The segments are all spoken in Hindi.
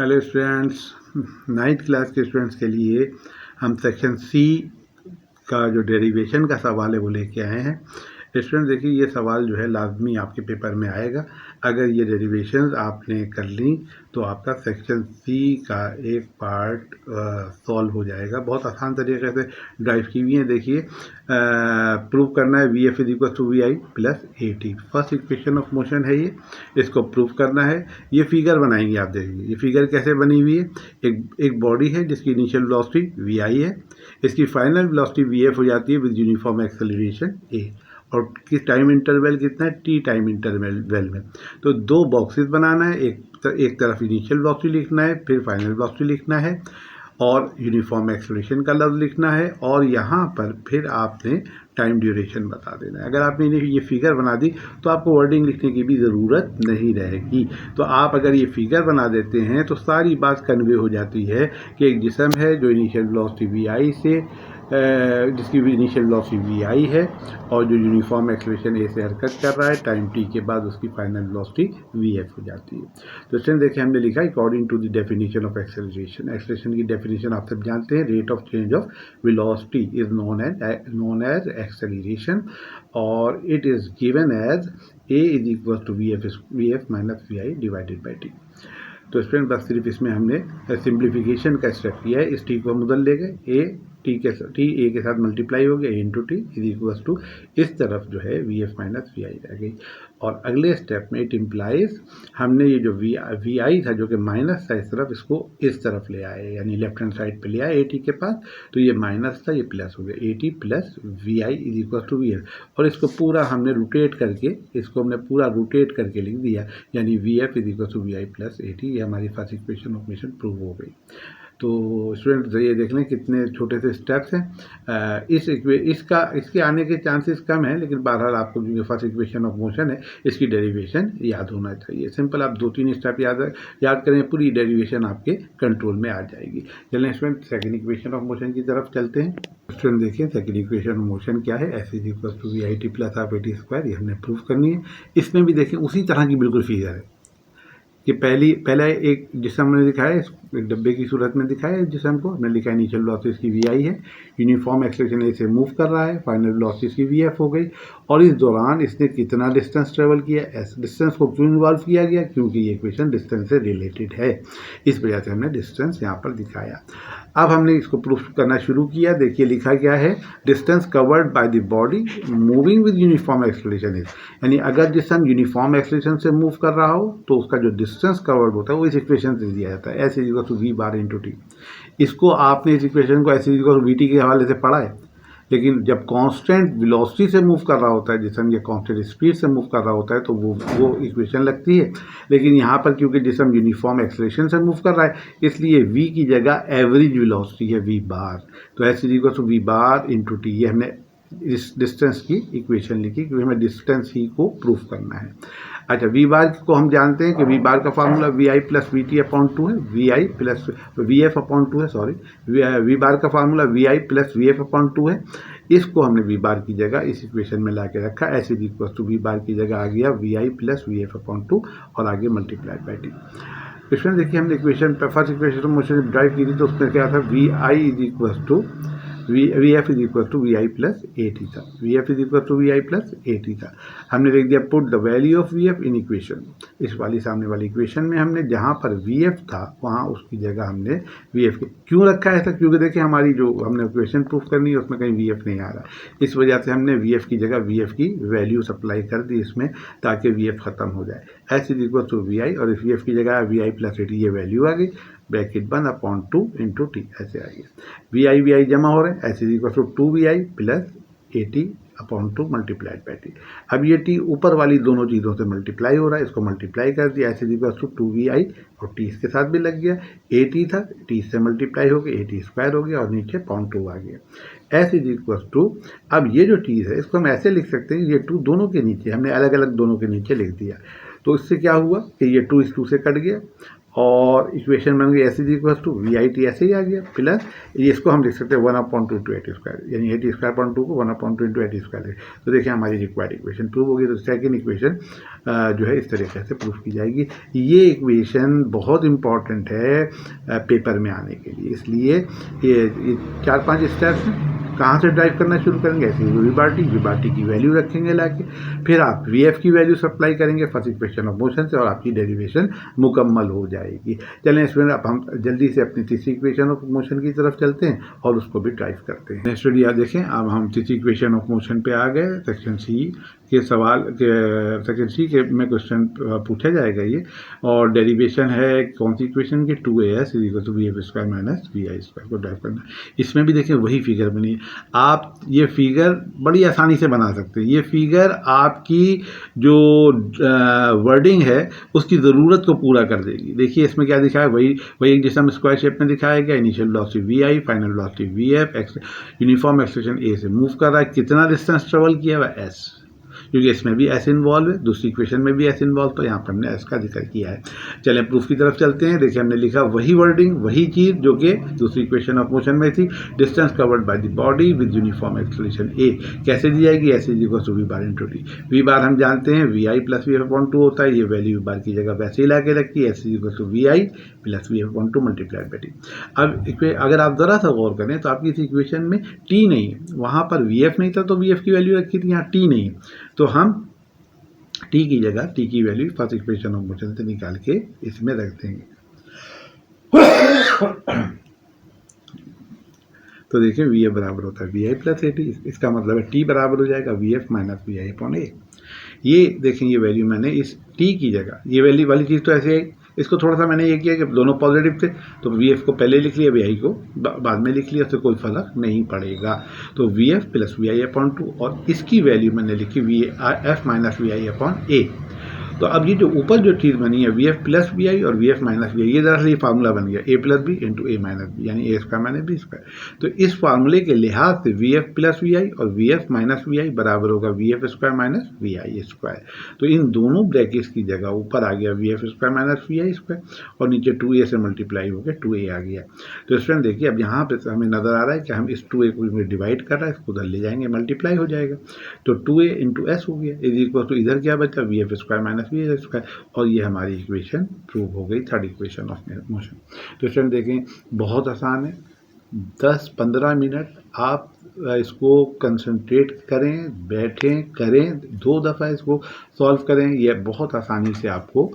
हेलो स्टूडेंट्स, 9th क्लास के स्टूडेंट्स के लिए हम सेक्शन सी का जो डेरिवेशन का सवाल है वो लेके आए हैं। स्टूडेंट देखिए, ये सवाल जो है लाजमी आपके पेपर में आएगा। अगर ये डेरिवेशंस आपने कर ली तो आपका सेक्शन सी का एक पार्ट सॉल्व हो जाएगा। बहुत आसान तरीके से ड्राइव की हुई है। देखिए, प्रूव करना है V F is equal to we I plus A T. First equation of motion है ये, इसको प्रूव करना है। ये फिगर बनाएंगे, आप देखिए ये फिगर कैसे बनी हुई है। एक बॉडी है जिसकी इनिशियल वेलोसिटी वी आई है, इसकी फाइनल वेलोसिटी वी एफ हो जाती है विद यूनिफॉर्म एक्सेलरेशन ए, और किस टाइम इंटरवल कितना है, टी टाइम इंटरवल में। तो दो बॉक्सेस बनाना है, एक तरफ इनिशियल वेलोसिटी लिखना है, फिर फाइनल वेलोसिटी लिखना है, और यूनिफॉर्म एक्सेलरेशन का लफ्ज़ लिखना है, और यहाँ पर फिर आपने टाइम ड्यूरेशन बता देना है। अगर आपने ये फिगर बना दी तो आपको वर्डिंग लिखने की भी ज़रूरत नहीं रहेगी। तो आप अगर ये फिगर बना देते हैं तो सारी बात कन्वे हो जाती है कि एक जिस्म है जो इनिशियल वेलोसिटी वी आई से जिसकी इनिशियल वेलोसिटी वी आई है, और जो यूनिफॉर्म एक्सेलरेशन ए से हरकत कर रहा है, टाइम टी के बाद उसकी फाइनल वेलोसिटी वी एफ हो जाती है। तो इसमें देखिए हमने लिखा according to the definition of acceleration. Acceleration की डेफिनेशन आप सब जानते हैं, rate of change of velocity is known as acceleration, और it is given as a is equal to V F minus we i divided by t. तो स्टूडेंट बस सिर्फ इसमें हमने सिंप्लीफिकेशन का स्टेप किया है। इस टी को हम उधर ले गए, ए टी ए के साथ मल्टीप्लाई हो गया, a into t is equal to इस तरफ जो है V F minus we i रह गई। और अगले स्टेप में इट इम्प्लाइज हमने ये जो वी आई था जो कि माइनस था, इस तरफ इसको इस तरफ ले आए, यानी लेफ्ट हैंड साइड पे ले आए ए टी के पास। तो ये माइनस था, ये प्लस हो गया, ए T plus we I is equal to we F. और इसको पूरा हमने रोटेट करके लिख दिया, यानी V F is equal to we I plus A T. ये हमारी first equation of motion prove हो गई। तो स्टूडेंट ये देख लें कितने छोटे से स्टेप्स हैं। इसके आने के चांसेस कम हैं, लेकिन बहरहाल आपको जो फर्स्ट इक्वेशन ऑफ मोशन है इसकी डेरिवेशन याद होना चाहिए। सिंपल आप 2-3 स्टेप याद करें, पूरी डेरिवेशन आपके कंट्रोल में आ जाएगी। चलें student second equation of motion की तरफ चलते हैं। स्टूडेंट देखिए सेकंड इक्वेशन ऑफ मोशन क्या है, S is equal to we I T plus half A T square. ये हमने प्रूव करनी है। इसमें भी देखिए उसी तरह की बिल्कुल फिगर है कि पहला एक जिसम हमने दिखाया, एक डब्बे की सूरत में दिखाया है जिसम को। हमने लिखा है इनिशियल वेलोसिटी इसकी वी आई है, यूनिफॉर्म एक्सेलरेशन ए से मूव कर रहा है, फाइनल वेलोसिटी इसकी वी एफ हो गई, और इस दौरान इसने कितना डिस्टेंस ट्रेवल किया। इस डिस्टेंस को क्यों इन्वॉल्व किया गया, क्योंकि ये इक्वेशन डिस्टेंस से रिलेटेड है, इस वजह से हमने डिस्टेंस यहाँ पर दिखाया। अब हमने इसको प्रूफ करना शुरू किया। देखिए लिखा क्या है, distance covered by the body moving with uniform acceleration is, यानी अगर जिसम यूनिफॉर्म एक्सेलरेशन से मूव कर रहा हो तो उसका जो डिस्टेंस कवर्ड होता है वो इस इक्वेशन से दिया जाता है, S is equal to we bar into T. इसको आपने इस इक्वेशन को S is equal to V T के हवाले से पढ़ा है, लेकिन जब कांस्टेंट वेलोसिटी से मूव कर रहा होता है जिसम, या कांस्टेंट स्पीड से मूव कर रहा होता है तो वो इक्वेशन लगती है। लेकिन यहाँ पर क्योंकि जिसम यूनिफॉर्म एक्सेलरेशन से मूव कर रहा है, इसलिए v की जगह एवरेज वेलोसिटी है v बार। तो S is equal to we bar into T, ये हमने इस डिस्टेंस की इक्वेशन लिखी क्योंकि हमें डिस्टेंस ही को प्रूफ करना है। अच्छा, वी बार को हम जानते हैं कि वी बार का फार्मूला वी आई plus v t upon two है, वी आई plus V F upon two है, सॉरी वी बार का फार्मूला वी आई plus V F upon two है। इसको हमने वी बार की जगह इस इक्वेशन में ला के रखा, ऐसे is equal to we bar की जगह आ गया वी आई plus V F upon two, और आगे मल्टीप्लाइड बाई टी। इसमें देखिए हमने equation first equation motion derive की थी तो उसमें क्या था, v I is equal to V F is equal to we I plus A t था, v F is equal to we I plus A t था। हमने लिख दिया put the value of V F in equation. इस वाली सामने वाली इक्वेशन में हमने जहाँ पर वी एफ था वहाँ उसकी जगह हमने वी एफ क्यों रखा है, क्योंकि देखिए हमारी जो हमने इक्वेशन प्रूफ करनी है उसमें कहीं वी एफ नहीं आ रहा, इस वजह से हमने वी एफ की जगह वी एफ की वैल्यू सप्लाई कर दी इसमें, ताकि वी एफ ख़त्म हो जाए। S is equal to we आई, और इस वी एफ की जगह v I plus A T, ये वैल्यू आ गई, ब्रैकेट बंद अपॉन टू इंटू टी, ऐसे आ गया। वी आई जमा हो रहे हैं, S is equal to two we I plus A T upon two multiplied by T. अब ये टी ऊपर वाली दोनों चीज़ों से मल्टीप्लाई हो रहा है, इसको मल्टीप्लाई कर दिया, s is equal to two we आई, और टी इसके साथ भी लग गया, ए टी था, टी से मल्टीप्लाई हो गया, ए टी स्क्वायर हो गया, और नीचे पॉइंट टू आ गया। एस इज इक्वल टू, अब ये जो चीज़ है इसको हम ऐसे लिख सकते हैं, ये टू दोनों के नीचे हमने अलग अलग दोनों के नीचे लिख दिया, तो इससे क्या हुआ कि ये टू इस टू से कट गया, और इक्वेशन बन गई S is equal to we I T, ऐसे ही आ गया, प्लस इसको हम लिख सकते हैं 1/2 इंटू एटी स्क्वायर, यानी एटी स्क्वायर पॉइंट टू को 1/2 इंटू एटी स्क्वायर। तो देखिए हमारी रिक्वायर्ड इक्वेशन प्रूव होगी। तो सेकेंड इक्वेशन जो है इस तरीके से प्रूफ की जाएगी। ये इक्वेशन बहुत इंपॉर्टेंट है पेपर में आने के लिए, इसलिए ये 4-5 स्टेप्स हैं। कहाँ से ड्राइव करना शुरू करेंगे, ऐसे ही वी की वैल्यू रखेंगे लाके, फिर आप वी एफ की वैल्यू सप्लाई करेंगे फर्स्ट इक्वेशन ऑफ मोशन से, और आपकी डेरिवेशन मुकम्मल हो जाएगी। चलें इसमें अब हम जल्दी से अपनी तीसरी इक्वेशन ऑफ मोशन की तरफ चलते हैं और उसको भी ड्राइव करते हैं। नेक्स्ट स्टडी देखें, अब हम तीसरी इक्वेशन ऑफ मोशन पे आ गए। सेक्शन सी के सवाल के सेक्शन सी के में क्वेश्चन पूछा जाएगा ये, और डेरिवेशन है कौन सी इक्वेशन की, 2as is equal to we F square minus we I square को ड्राइव करना। इसमें भी देखें वही फिगर बनी है। आप ये फिगर बड़ी आसानी से बना सकते हैं। ये फिगर आपकी जो वर्डिंग है उसकी ज़रूरत को पूरा कर देगी। देखिए इसमें क्या दिखा है, वही जिसे हम स्क्वायर शेप में दिखाया गया। Initial velocity v i, final velocity v f, uniform acceleration a से मूव कर रहा है, कितना डिस्टेंस ट्रेवल किया हुआ एस, क्योंकि इसमें भी एस इन्वॉल्व है, दूसरी इक्वेशन में भी एस इन्वॉल्व, तो यहाँ पर हमने एस का जिक्र किया है। चलें प्रूफ की तरफ चलते हैं। देखिए हमने लिखा वही वर्डिंग, वही चीज़ जो कि दूसरी इक्वेशन ऑफ मोशन में थी। Distance covered by the body with uniform acceleration a कैसे दी जाएगी, s is equal to we bar into t. V bar हम जानते हैं वी आई plus V F upon two होता है, ये वैल्यू वी बार की जगह वैसे ही ला के रखी है, S is equal to we I plus V F upon two multiplied by T. अब अगर आप ज़रा सा गौर करें तो आपकी इस इक्वेशन में टी नहीं है, वहाँ पर वी एफ नहीं था तो वी एफ की वैल्यू रखी थी, यहाँ टी नहीं है, तो हम टी की जगह टी की value first equation of motion से निकाल के इसमें रख देंगे। तो देखिए वी एफ बराबर होता है वी आई प्लस ए टी, इसका मतलब है टी बराबर हो जाएगा v F minus we i upon a. ये देखें ये वैल्यू मैंने इस टी की जगह, ये वैल्यू वाली चीज़ तो ऐसे है, इसको थोड़ा सा मैंने ये किया कि दोनों पॉजिटिव थे तो वी एफ को पहले लिख लिया, वी आई को बाद में लिख लिया, तो कोई फर्क नहीं पड़ेगा। तो v f plus we i upon two, और इसकी वैल्यू मैंने लिखी v F minus we i upon a. तो अब ये जो ऊपर जो चीज़ बनी है वी एफ प्लस वी आई और V F minus we i, ये दरअसल ये फार्मूला बन गया a plus b into a minus b, यानी a square minus b square. तो इस फार्मूले के लिहाज से वी एफ प्लस वी आई और V F minus we I बराबर होगा V F square minus we I square. तो इन दोनों ब्रैकेट्स की जगह ऊपर आ गया V F square minus we I square, और नीचे 2a से मल्टीप्लाई होकर 2a आ गया। तो स्टूडेंट देखिए अब यहाँ पे हमें नज़र आ रहा है कि हम इस 2a को डिवाइड कर रहा है, इसको उधर ले जाएंगे मल्टीप्लाई हो जाएगा, तो 2a इंटू एस हो गया इज इक्वल टू इधर क्या बचा V F square minus we I square, और ये हमारी इक्वेशन प्रूव हो गई थर्ड इक्वेशन ऑफ मोशन। तो स्टूडेंट देखें बहुत आसान है, 10-15 मिनट आप इसको कंसंट्रेट करें, बैठें, करें, 2 दफ़ा इसको सॉल्व करें, ये बहुत आसानी से आपको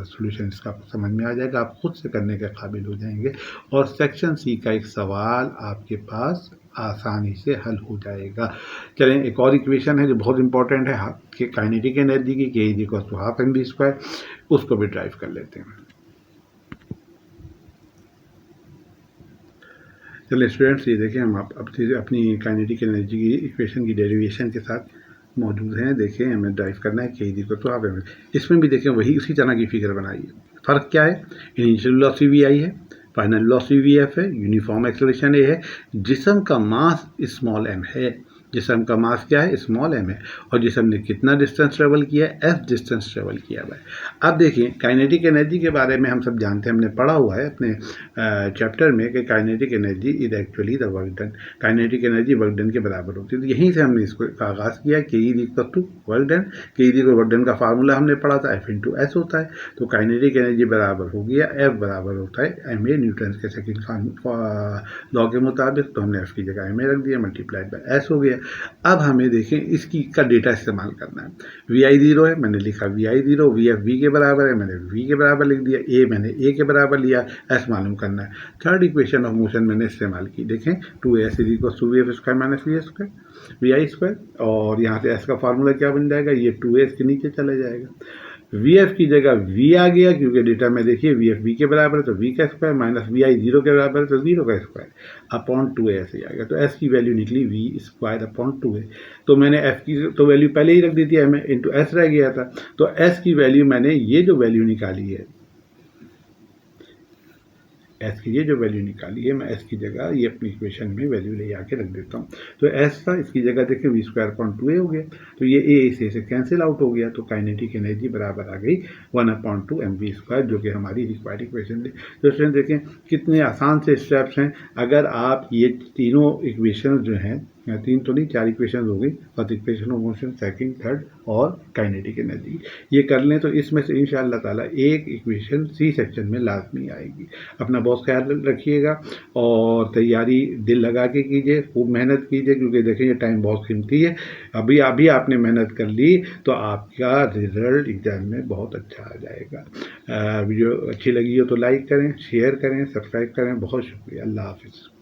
सॉल्यूशन इसका समझ में आ जाएगा, आप खुद से करने के काबिल हो जाएंगे, और सेक्शन सी का एक सवाल आपके पास आसानी से हल हो जाएगा। चलें एक और इक्वेशन है जो बहुत इंपॉर्टेंट है कि काइनेटिक एनर्जी की, K is equal to half M V square, उसको भी ड्राइव कर लेते हैं। चलिए स्टूडेंट्स ये देखें हम अब अपनी काइनेटिक एनर्जी की इक्वेशन की डेरिवेशन के साथ मौजूद हैं। देखें हमें ड्राइव करना है K is equal to half M, इसमें भी देखें वही उसी तरह की फिगर बनाई है। फ़र्क क्या है, इनिशियल वेलोसिटी वी आई है, फाइनल वेलोसिटी वी एफ है, यूनिफॉर्म एक्सेलरेशन ए है, जिस्म का मास स्मॉल एम है, जिस्म का मास क्या है स्मॉल एम है, और जिस्म ने कितना डिस्टेंस ट्रेवल किया है एफ डिस्टेंस ट्रेवल किया हुआ है। अब देखिए काइनेटिक एनर्जी के बारे में हम सब जानते हैं, हमने पढ़ा हुआ है अपने चैप्टर में कि kinetic energy is actually the work done, kinetic energy work done के बराबर होती है। तो यहीं से हमने इसको आगाज़ किया K is equal to work done, K is equal work done का फार्मूला हमने पढ़ा था एफ इंटू एस होता है, तो काइनेटिक एनर्जी बराबर हो गया एफ बराबर होता है एम ए, न्यूटन के सेकंड लॉ के मुताबिक, तो हमने एफ की जगह एम ए रख दिया, मल्टीप्लाइड बाय एस हो गया। अब हमें देखें इसकी का डेटा इस्तेमाल करना है। वी आई 0 है, मैंने लिखा V I 0, V F V के बराबर है, मैंने वी के बराबर लिख दिया, ए मैंने ए के बराबर लिया, एस मालूम करना है। थर्ड इक्वेशन ऑफ मोशन मैंने इस्तेमाल की, देखें 2as is equal to we F square minus V S square V I square, और यहाँ से एस का फार्मूला क्या बन जाएगा, ये 2as के नीचे चला जाएगा, वी एफ की जगह वी आ गया क्योंकि डेटा में देखिए वी एफ वी के बराबर है तो वी का स्क्वायर, माइनस वी आई 0 के बराबर है तो 0 का स्क्वायर अपॉन 2 ऐसे आएगा, तो एस की वैल्यू निकली वी स्क्वायर अपॉन 2 है। तो मैंने एफ की तो वैल्यू पहले ही रख दी थी, एम इंटू एस रह गया था, तो एस की वैल्यू मैंने ये जो वैल्यू निकाली है एस की ये जो वैल्यू निकाली है, मैं एस की जगह ये अपनी इक्वेशन में वैल्यू ले आके रख देता हूँ। तो एस था, इसकी जगह देखें वी स्क्वायर अपॉन 2a हो गया, तो ये ए इसे से कैंसिल आउट हो गया, तो काइनेटिक एनर्जी बराबर आ गई 1/2 mv स्क्वायर, जो कि हमारी रिक्वायर्ड इक्वेशन थी। तो स्टूडेंट देखें कितने आसान से स्टेप्स हैं। अगर आप ये तीनों इक्वेशन जो हैं, तीन तो नहीं 4 इक्वेशन हो गई, first equation of motion, second, third और काइनेटिक एनर्जी, ये कर लें तो इसमें से इंशाअल्लाह ताला एक इक्वेशन सी सेक्शन में लाजमी आएगी। अपना बहुत ख्याल रखिएगा और तैयारी दिल लगा के कीजिए, खूब मेहनत कीजिए, क्योंकि देखिए ये टाइम बहुत कीमती है। अभी आपने मेहनत कर ली तो आपका रिजल्ट एग्ज़ाम में बहुत अच्छा आ जाएगा। वीडियो अच्छी लगी हो तो लाइक करें, शेयर करें, सब्सक्राइब करें। बहुत शुक्रिया। अल्लाह हाफिज़।